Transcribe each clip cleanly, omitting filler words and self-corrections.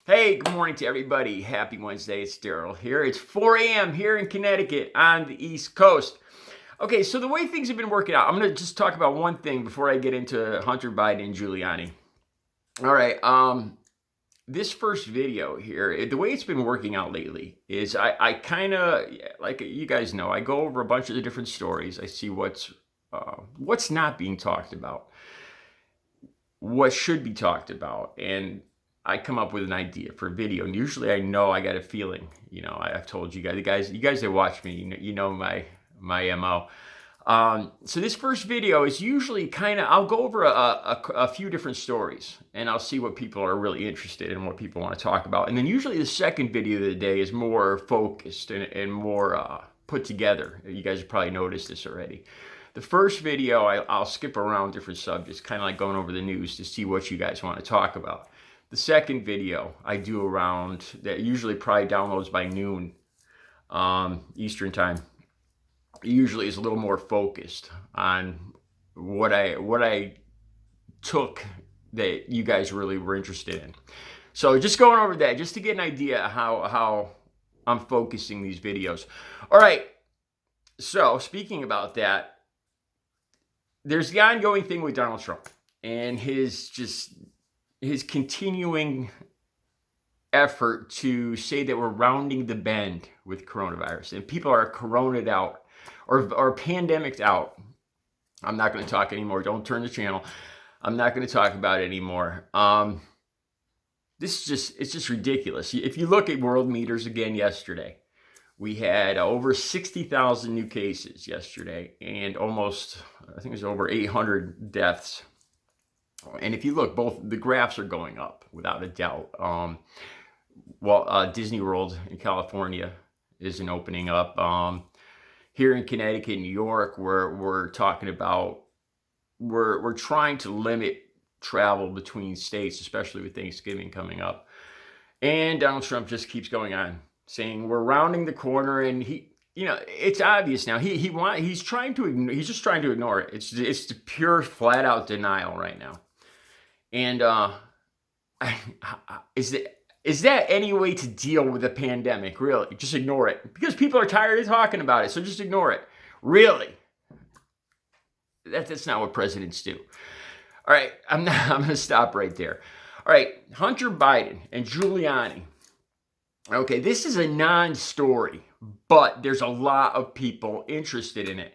Hey, good morning to everybody. Happy Wednesday. It's Daryl here. It's 4 a.m. here in Connecticut on the East Coast. Okay, so the way things have been working out, I'm going to just talk about one thing before I get into Hunter Biden and Giuliani. All right, this first video here, the way it's been working out lately is I kind of, like you guys know, I go over a bunch of the different stories. I see what's not being talked about, what should be talked about, and I come up with an idea for a video, and usually I know I got a feeling. You know, I've told you guys, you guys that watch me, you know my MO. So this first video is usually kind of, I'll go over a few different stories, and I'll see what people are really interested in, what people want to talk about. And then usually the second video of the day is more focused and more put together. You guys have probably noticed this already. The first video, I'll skip around different subjects, kind of like going over the news to see what you guys want to talk about. The second video I do around, that usually probably downloads by noon Eastern time, usually is a little more focused on what I took that you guys really were interested in. So just going over that, just to get an idea how I'm focusing these videos. All right, so speaking about that, there's the ongoing thing with Donald Trump and his continuing effort to say that we're rounding the bend with coronavirus and people are coronaed out or pandemicked out. I'm not going to talk anymore. Don't turn the channel. I'm not going to talk about it anymore. It's just ridiculous. If you look at world meters again yesterday, we had over 60,000 new cases yesterday and almost, I think it was over 800 deaths. And if you look, both the graphs are going up without a doubt. Disney World in California isn't opening up. Here in Connecticut, New York, we're talking about, we're trying to limit travel between states, especially with Thanksgiving coming up. And Donald Trump just keeps going on saying we're rounding the corner, and it's obvious now. He's just trying to ignore it. It's the pure flat out denial right now. And is that any way to deal with a pandemic? Really, just ignore it because people are tired of talking about it. So just ignore it. Really, that's not what presidents do. All right, I'm going to stop right there. All right, Hunter Biden and Giuliani. Okay, this is a non-story, but there's a lot of people interested in it.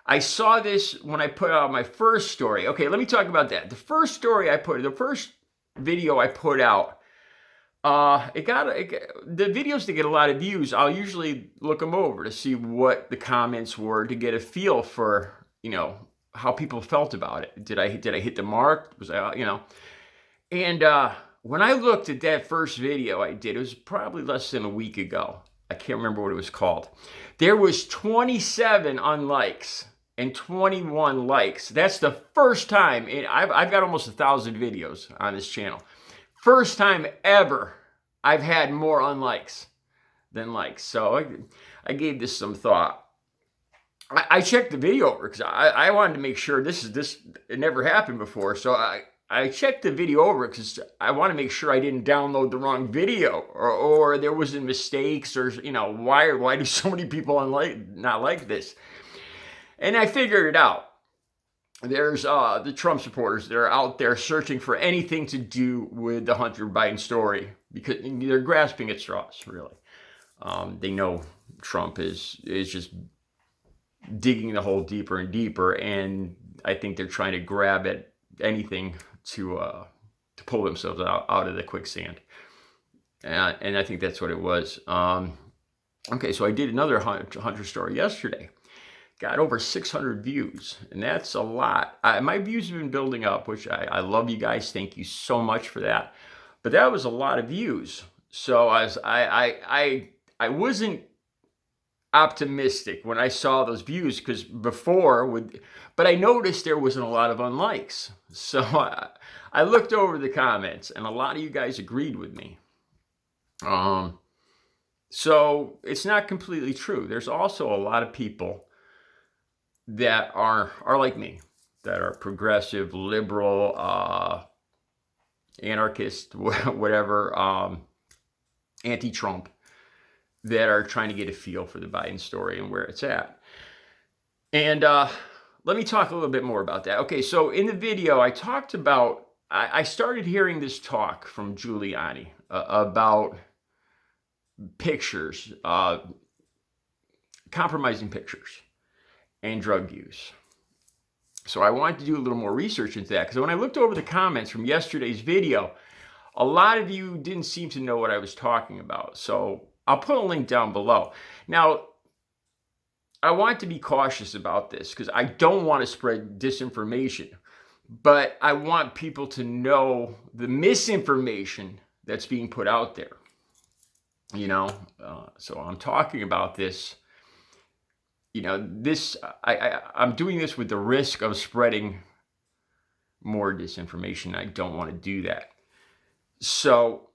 I saw this when I put out my first story. Okay, let me talk about that. The first video I put out, the videos that get a lot of views, I'll usually look them over to see what the comments were to get a feel for, how people felt about it. Did I hit the mark? Was I, And when I looked at that first video I did, it was probably less than a week ago. I can't remember what it was called. There was 27 unlikes and 21 likes. That's the first time, I've got almost 1,000 videos on this channel. First time ever I've had more unlikes than likes. So I gave this some thought. I checked the video over because I wanted to make sure it never happened before. So I checked the video over because I want to make sure I didn't download the wrong video or there wasn't mistakes or, why do so many people not like this? And I figured it out. There's the Trump supporters that are out there searching for anything to do with the Hunter Biden story because they're grasping at straws, really. They know Trump is just digging the hole deeper and deeper, and I think they're trying to grab at anything to pull themselves out of the quicksand. And I think that's what it was. Okay, so I did another Hunter story yesterday. Got over 600 views, and that's a lot. My views have been building up, which I love you guys. Thank you so much for that. But that was a lot of views. So I wasn't optimistic when I saw those views because but I noticed there wasn't a lot of unlikes. So I looked over the comments, and a lot of you guys agreed with me. So it's not completely true. There's also a lot of people that are like me, that are progressive, liberal, anarchists, whatever, anti-Trump, that are trying to get a feel for the Biden story and where it's at. And let me talk a little bit more about that. Okay, so in the video, I talked about, I started hearing this talk from Guiliani about pictures, compromising pictures, and drug use. So I wanted to do a little more research into that, because when I looked over the comments from yesterday's video, a lot of you didn't seem to know what I was talking about. So I'll put a link down below. Now, I want to be cautious about this because I don't want to spread disinformation, but I want people to know the misinformation that's being put out there. So I'm talking about this. I'm doing this with the risk of spreading more disinformation. I don't want to do that. So,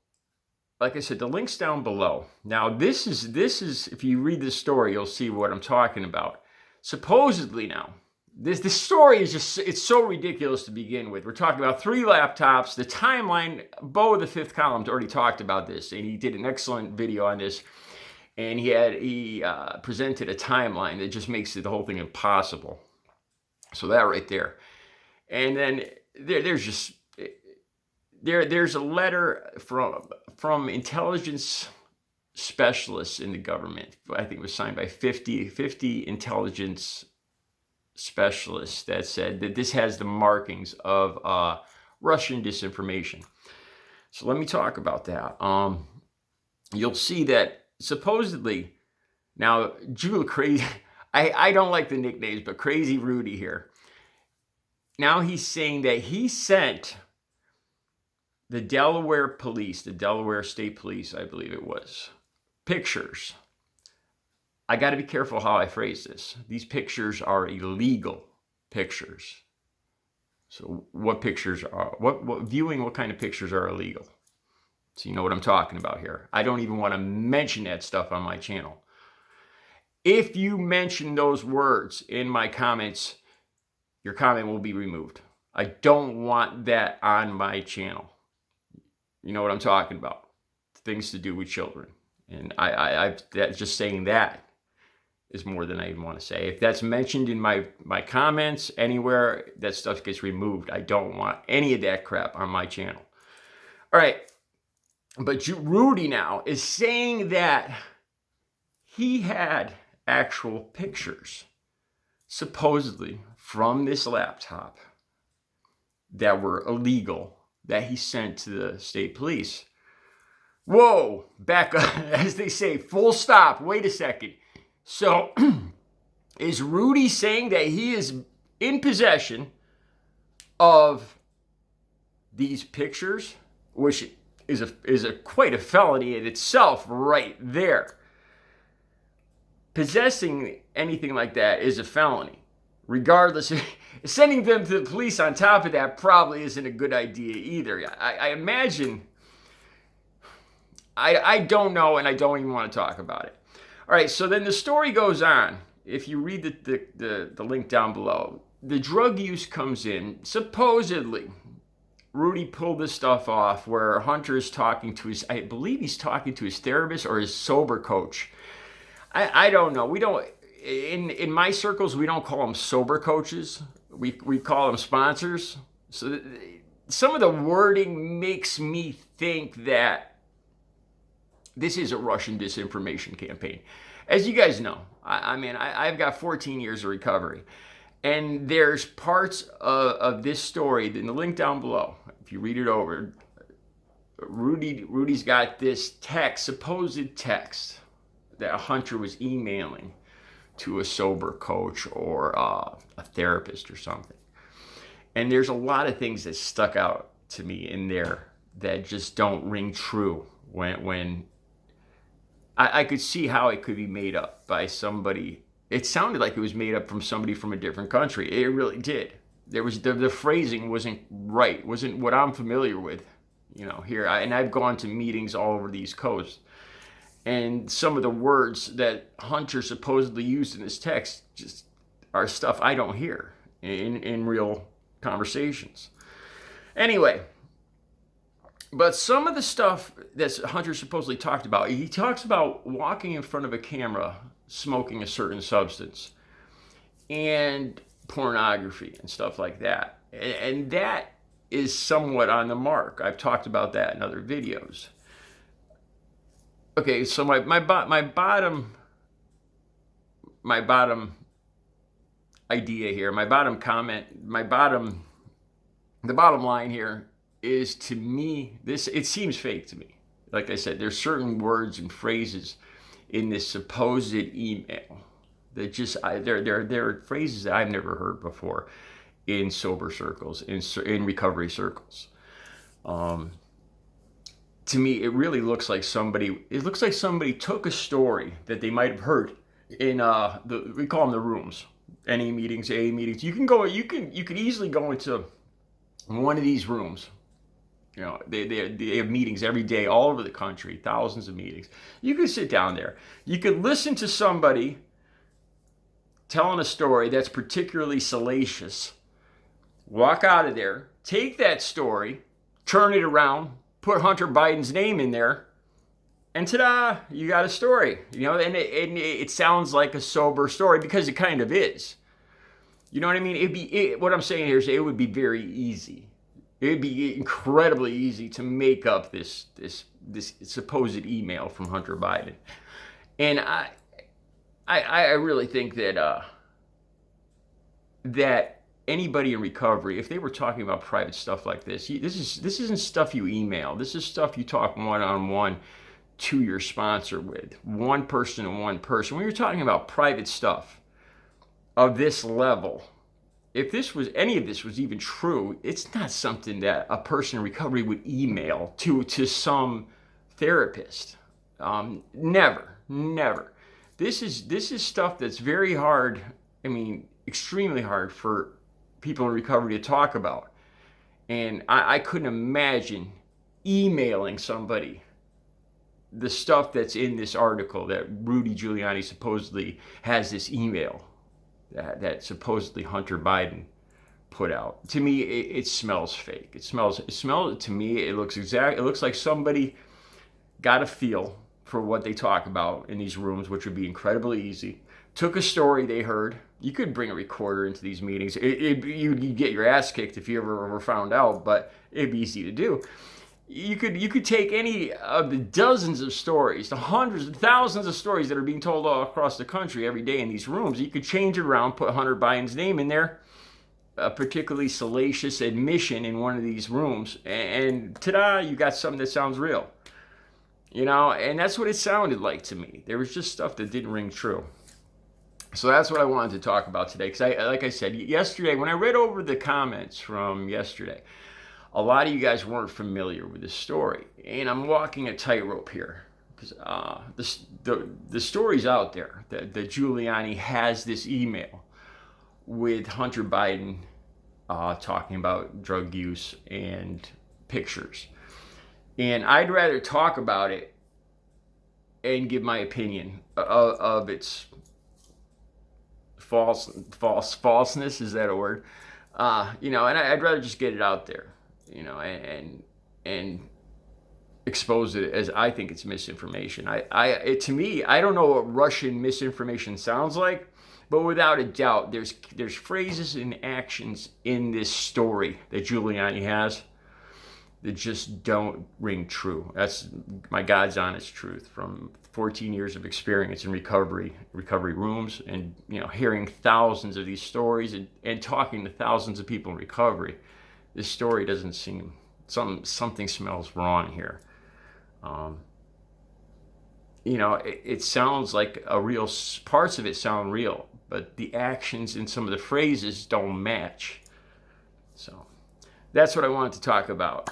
like I said, the link's down below. Now, this is if you read this story, you'll see what I'm talking about. Supposedly now, this story is just, it's so ridiculous to begin with. We're talking about 3 laptops. The timeline, Bo of the Fifth Column already talked about this, and he did an excellent video on this. And he presented a timeline that just makes the whole thing impossible. So that right there. And then there's a letter from intelligence specialists in the government. I think it was signed by 50 intelligence specialists that said that this has the markings of Russian disinformation. So let me talk about that. You'll see that supposedly, now, Crazy, I don't like the nicknames, but Crazy Rudy here. Now he's saying that he sent the Delaware police, the Delaware State Police, I believe it was, pictures. I got to be careful how I phrase this. These pictures are illegal pictures. So what pictures are, what kind of pictures are illegal? So you know what I'm talking about here. I don't even want to mention that stuff on my channel. If you mention those words in my comments, your comment will be removed. I don't want that on my channel. You know what I'm talking about. Things to do with children. And that's just saying that is more than I even want to say. If that's mentioned in my comments anywhere, that stuff gets removed. I don't want any of that crap on my channel. All right. But Rudy now is saying that he had actual pictures, supposedly, from this laptop that were illegal that he sent to the state police. Whoa, back up, as they say, full stop. Wait a second. So is Rudy saying that he is in possession of these pictures, which is quite a felony in itself right there. Possessing anything like that is a felony. Regardless, sending them to the police on top of that probably isn't a good idea either. I imagine, I don't know, and I don't even want to talk about it. All right, so then the story goes on. If you read the link down below, the drug use comes in, supposedly. Rudy pulled this stuff off where Hunter is talking to his, I believe he's talking to his therapist or his sober coach. I don't know. We don't, in my circles, we don't call them sober coaches. We call them sponsors. So some of the wording makes me think that this is a Russian disinformation campaign. As you guys know, I've got 14 years of recovery. And there's parts of this story in the link down below. If you read it over, Rudy's got this text, supposed text, that Hunter was emailing to a sober coach or a therapist or something. And there's a lot of things that stuck out to me in there that just don't ring true when I could see how it could be made up by somebody. It sounded like it was made up from somebody from a different country. It really did. There was the phrasing wasn't right, wasn't what I'm familiar with, here. And I've gone to meetings all over the East Coast. And some of the words that Hunter supposedly used in his text just are stuff I don't hear in real conversations. Anyway, But some of the stuff that Hunter supposedly talked about, he talks about walking in front of a camera, smoking a certain substance, and pornography and stuff like that. And that is somewhat on the mark. I've talked about that in other videos. Okay, so my bottom idea here, my bottom comment, the bottom line here is, to me, it seems fake to me. Like I said, there's certain words and phrases in this supposed email that just they're phrases that I've never heard before in sober circles, in recovery circles. To me, it really looks like somebody took a story that they might have heard in we call them the rooms, NA meetings, AA meetings. You can easily go into one of these rooms. You know, they have meetings every day all over the country, thousands of meetings. You can sit down there. You could listen to somebody telling a story that's particularly salacious. Walk out of there, take that story, turn it around, put Hunter Biden's name in there, and ta-da, you got a story. You know, and it sounds like a sober story because it kind of is. You know what I mean? What I'm saying here is it would be very easy. It'd be incredibly easy to make up this supposed email from Hunter Biden, and I really think that that anybody in recovery, if they were talking about private stuff like this isn't stuff you email. This is stuff you talk one-on-one to your sponsor with, one person to one person. When you're talking about private stuff of this level, if any of this was even true, it's not something that a person in recovery would email to some therapist. Never. This is stuff that's very hard. I mean, extremely hard for people in recovery to talk about. And I couldn't imagine emailing somebody the stuff that's in this article that Rudy Giuliani supposedly has this email that supposedly Hunter Biden put out. To me, it smells fake. It smells to me, it looks like somebody got a feel for what they talk about in these rooms, which would be incredibly easy. Took a story they heard. You could bring a recorder into these meetings. You'd get your ass kicked if you ever were found out, but it'd be easy to do. You could take any of the dozens of stories, the hundreds and thousands of stories that are being told all across the country every day in these rooms. You could change it around, put Hunter Biden's name in there, a particularly salacious admission in one of these rooms, and ta-da, you got something that sounds real. You know, and that's what it sounded like to me. There was just stuff that didn't ring true. So that's what I wanted to talk about today. Because like I said, yesterday, when I read over the comments from yesterday, a lot of you guys weren't familiar with this story. And I'm walking a tightrope here. Because the story's out there that Giuliani has this email with Hunter Biden talking about drug use and pictures. And I'd rather talk about it and give my opinion of its falseness. Is that a word? You know, and I'd rather just get it out there, you know, and expose it as I think it's misinformation. To me, I don't know what Russian misinformation sounds like, but without a doubt, there's phrases and actions in this story that Giuliani has that just don't ring true. That's my God's honest truth from 14 years of experience in recovery rooms, and you know, hearing thousands of these stories and talking to thousands of people in recovery. This story doesn't seem, something smells wrong here. You know, it sounds like parts of it sound real, but the actions in some of the phrases don't match. So that's what I wanted to talk about.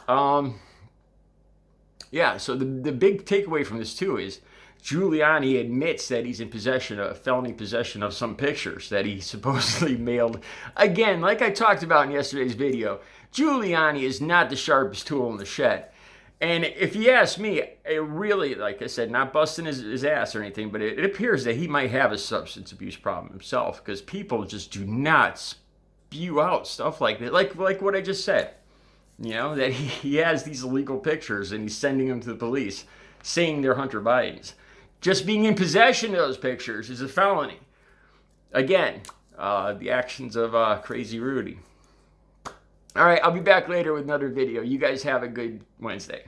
Yeah, so the big takeaway from this too is Giuliani admits that he's in felony possession of some pictures that he supposedly mailed. Again, like I talked about in yesterday's video, Giuliani is not the sharpest tool in the shed. And if you ask me, it really, like I said, not busting his ass or anything, but it appears that he might have a substance abuse problem himself, because people just do not spew out stuff like that. Like what I just said. You know, that he has these illegal pictures and he's sending them to the police saying they're Hunter Biden's. Just being in possession of those pictures is a felony. Again, the actions of Crazy Rudy. All right, I'll be back later with another video. You guys have a good Wednesday.